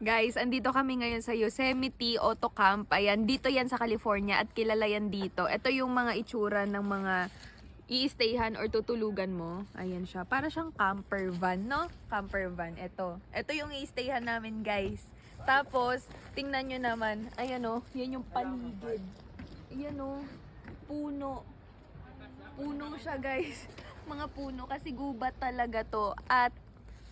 Guys, andito kami ngayon sa Yosemite Auto Camp. Ayan, dito yan sa California at kilala yan dito. Ito yung mga itsura ng mga i-stayhan or tutulugan mo. Ayan siya. Para siyang camper van, no? Camper van. Ito yung i-stayhan namin, guys. Tapos, tingnan nyo naman. Ayan o, yan yung paligid. Ayan o, puno. Puno siya, guys. Mga puno kasi gubat talaga to. At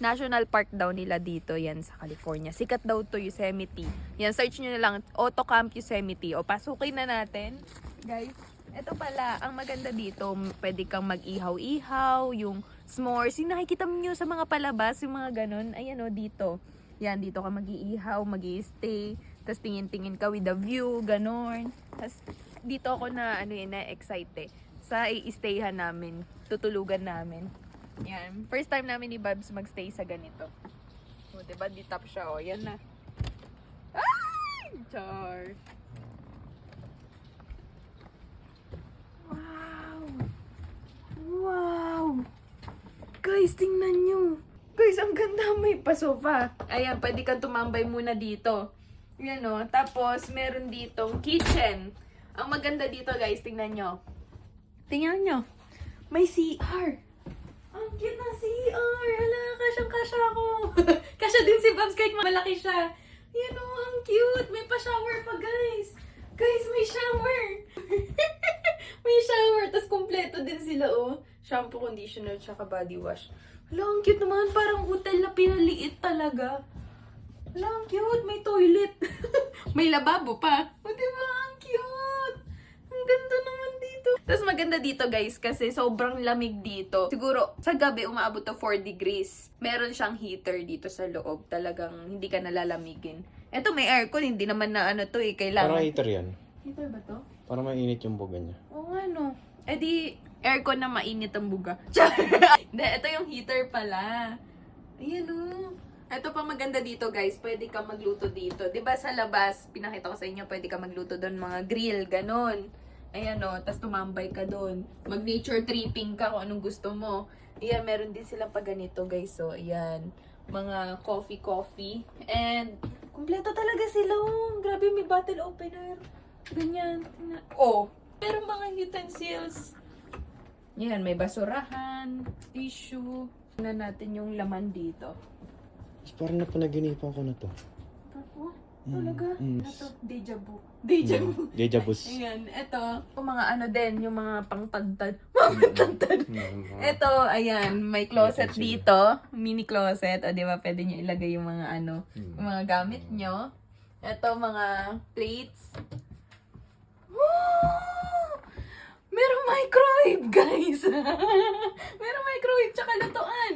National Park daw nila dito yan sa California. Sikat daw to Yosemite. Yan, search nyo na lang, Auto Camp Yosemite. O, pasukin na natin. Guys, ito pala, ang maganda dito, pwede kang mag-ihaw-ihaw, yung s'mores. Yung nakikita mo nyo sa mga palabas, yung mga ganun. Ayan o, dito. Yan, dito ka mag-iihaw, mag-i-stay. Tapos tingin-tingin ka with the view, ganun. Tapos dito ako na-excite sa i-stayhan namin, tutulugan namin. Yan. First time namin ni Babs magstay sa ganito. O, diba? Di top siya, o. Yan na. Ay! Char! Wow! Wow! Guys, tingnan nyo. Guys, ang ganda. May pasofa. Ayan, pwede kang tumambay muna dito. Yan, o. Tapos, meron ditong kitchen. Ang maganda dito, guys, tingnan nyo. Tingnan nyo. May CR. Ang cute na CR! Hala, kasyang-kasya ako. Kasya din si Babs kahit malaki siya. Yan o, ang cute. May pa-shower pa, guys. Guys, may shower. May shower. Tapos kompleto din sila, oh. Shampoo, conditioner, tsaka body wash. Hala, ang cute naman. Parang hotel na pinaliit talaga. Hala, ang cute. May toilet. May lababo pa. O, diba? Ang cute. Ang ganda naman dito. Tapos maganda dito, guys, kasi sobrang lamig dito. Siguro, sa gabi, umaabot to 4 degrees. Meron siyang heater dito sa loob. Talagang hindi ka nalalamigin. Eto, may aircon. Hindi naman na to eh. Kailangan. Parang heater yan. Heater ba to? Para mainit yung buga niya. Oo nga, no. Eh di, aircon na mainit ang buga. Hindi, ito yung heater pala. Ayan, oh. Ito pa maganda dito, guys. Pwede ka magluto dito. 'Di ba sa labas, pinakita ko sa inyo, pwede ka magluto doon, mga grill, ganon. Ayan, oh. Tapos tumambay ka doon. Mag-nature tripping ka kung anong gusto mo. Ayan, meron din silang pa ganito, guys. So, ayan. Mga coffee. And, kumpleto talaga sila, oh. Grabe, may bottle opener. Ganyan. Oh, pero mga utensils. Yan, may basurahan, tissue. Tingnan natin yung laman dito. Parang napanaginipan ko na to. Ako? Talaga? Mm. Ano to? Deja vu. Deja vu. Deja vu. Ayan, ito. Yung mga ano din, yung mga pangtagtad. Pangtagtad. Ito, ayan, may closet dito. Mini closet. O, di ba? Pwede nyo ilagay yung mga yung mga gamit nyo. Ito, mga plates. Wow! Merong microwave, guys! Merong microwave, tsaka lutuan.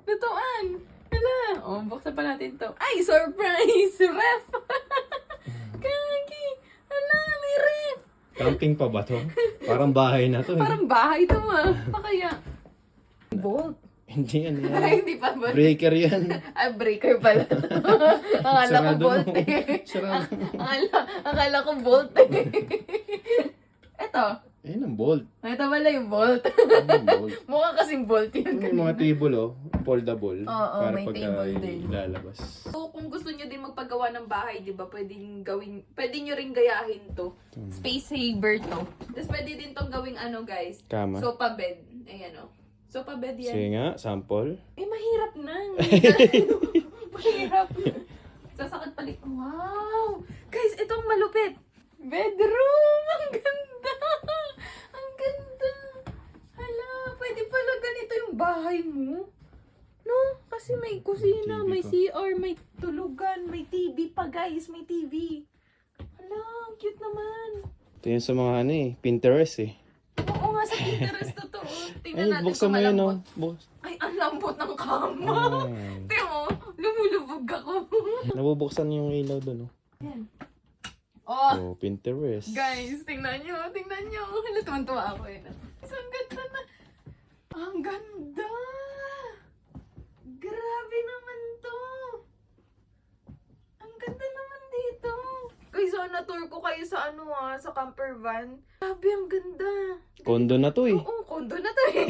Lutuan. Hala. O, buksan pa natin to. Ay, surprise! Ref! Kagi! Hala, may ref! Camping pa ba to? Parang bahay na to. Parang bahay to, ah. Pa kaya? Bolt. Hindi yan. Ay, hindi pa ba? Breaker yan. Ah, breaker pala. Akala ko Sarado bolt mo. eh. Sarado. Akala ko bolt eh. Eto. Ayun ang bolt. Ito pala yung bolt. Ayun ang bolt. Mukha kasing bolt yun. May mga table foldable. Oo, para may pag table din. ilalabas. So, kung gusto nyo din magpagawa ng bahay, di ba, pwede nyo rin gayahin to. Space saver to. Tapos pwede din tong gawing guys. Kama. Sofa bed. Ayan o. Sofa bed yan. Sige nga, sample. Eh, mahirap na. Mahirap. Sasakit palik. Wow! Guys, itong malupit. Bedroom! Ang ganda! Ang ganda! Hala, pwede pala ganito yung bahay mo. No? Kasi may kusina, TV may pa. CR, may tulugan, may TV pa, guys. May TV. Hala, ang cute naman. Ito yun sa mga Pinterest eh. Oo nga, sa Pinterest totoo. Tingnan Ay, natin buksan kung mo yun malambot. Ay, ang lambot ng kama. Ay. Tingnan mo, lumulubog ako. Nabubuksan yung ilaw doon. Yan. Oh, Oh, Pinterest. guys, tingnan nyo. Hala, tuwan-tuwa ako eh. So, ang ganda na. Ang ganda! Grabe naman to. Ang ganda naman dito. Guys, so, na-tour ko kayo sa sa camper van. Grabe, ang ganda. Kondo na to eh. Oo, kondo na to eh.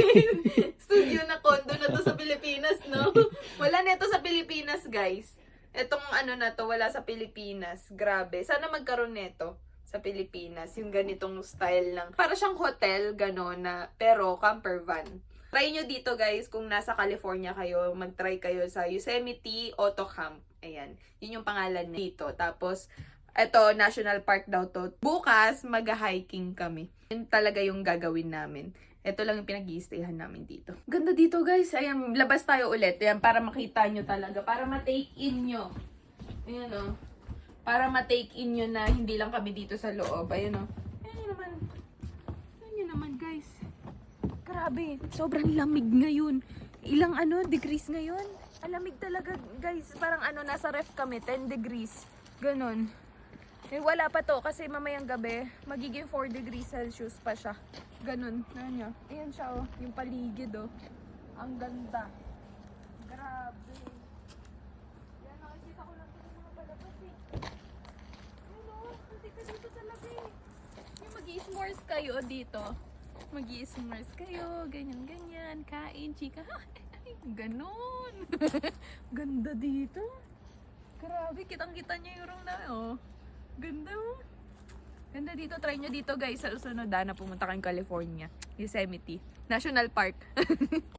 Studio na kondo na to sa Pilipinas, no? Wala na ito sa Pilipinas, guys. Etong ano na to, wala sa Pilipinas. Grabe. Sana magkaroon nito sa Pilipinas. Yung ganitong style lang. Para siyang hotel, gano'n na, pero camper van. Try nyo dito guys, kung nasa California kayo, mag-try kayo sa Yosemite Auto Camp. Ayan. Yun yung pangalan dito. Tapos, eto, National Park daw to. Bukas, mag-hiking kami. Yun talaga yung gagawin namin. Ito lang yung pinag-i-stayhan namin dito. Ganda dito guys. Ayan, labas tayo ulit. Ayan, para makita nyo talaga. Para ma-take in nyo. Ayan o. Para ma-take in nyo na hindi lang kami dito sa loob. Ayan o. Ayan nyo naman. Ayan nyo naman guys. Grabe. Sobrang lamig ngayon. Ilang degrees ngayon. Alamig talaga guys. Parang nasa ref kami. 10 degrees. Ganon. Eh, wala pa to kasi mamayang gabi, magiging 4 degrees Celsius pa siya. Ganun. Ayan, ayan siya, oh. Yung paligid, oh. Ang ganda. Grabe. Yan, nakikita ko lang ito sa mga palabas, eh. Ayun, oh. Hindi ka dito talaga, eh. Yung mag-i-s'mores kayo dito. Mag-i-s'mores kayo. Ganyan-ganyan. Kain, chika. Ganun. Ganda dito. Grabe, kitang-kita niyo yung room na, oh. Ganda mo. Ganda dito. Try nyo dito guys sa susunod na pumunta kayong California. Yosemite National Park.